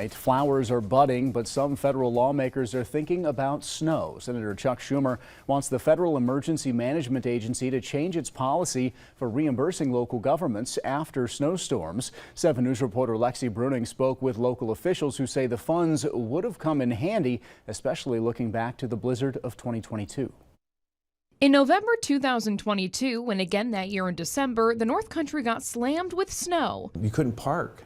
Flowers are budding, but some federal lawmakers are thinking about snow. Senator Chuck Schumer wants the Federal Emergency Management Agency to change its policy for reimbursing local governments after snowstorms. 7 News reporter Lexi Bruning spoke with local officials who say the funds would have come in handy, especially looking back to the blizzard of 2022. In November 2022, and again that year in December, the North Country got slammed with snow. You couldn't park.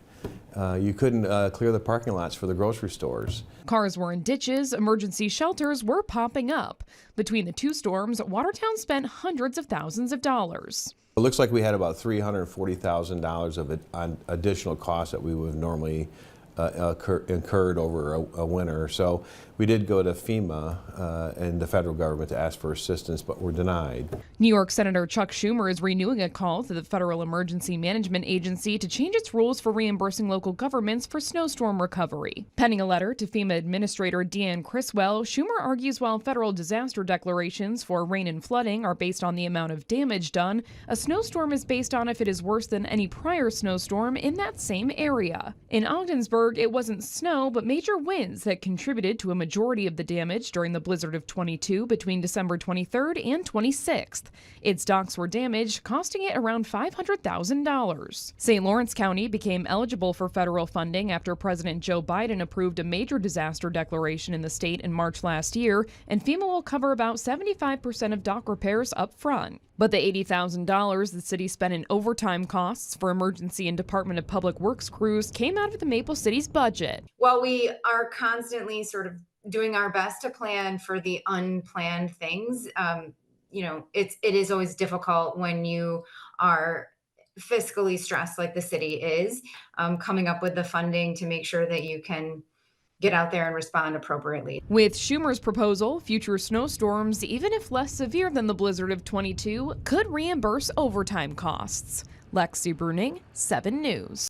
You couldn't clear the parking lots for the grocery stores. Cars were in ditches, emergency shelters were popping up. Between the two storms, Watertown spent hundreds of thousands of dollars. It looks like we had about $340,000 of additional costs that we would have normally incurred over a winter. So we did go to FEMA and the federal government to ask for assistance, but were denied. New York Senator Chuck Schumer is renewing a call to the Federal Emergency Management Agency to change its rules for reimbursing local governments for snowstorm recovery. Penning a letter to FEMA Administrator Deanne Criswell, Schumer argues while federal disaster declarations for rain and flooding are based on the amount of damage done, a snowstorm is based on if it is worse than any prior snowstorm in that same area. In Ogdensburg, it wasn't snow, but major winds that contributed to a majority of the damage during the blizzard of 22 between December 23rd and 26th. Its docks were damaged, costing it around $500,000. St. Lawrence County became eligible for federal funding after President Joe Biden approved a major disaster declaration in the state in March last year, and FEMA will cover about 75% of dock repairs up front. But the $80,000 the city spent in overtime costs for emergency and Department of Public Works crews came out of the Maple City's budget. While we are constantly sort of doing our best to plan for the unplanned things, it is always difficult when you are fiscally stressed like the city is, coming up with the funding to make sure that you can get out there and respond appropriately. With Schumer's proposal, future snowstorms, even if less severe than the blizzard of 22, could reimburse overtime costs. Lexi Bruning, 7 News.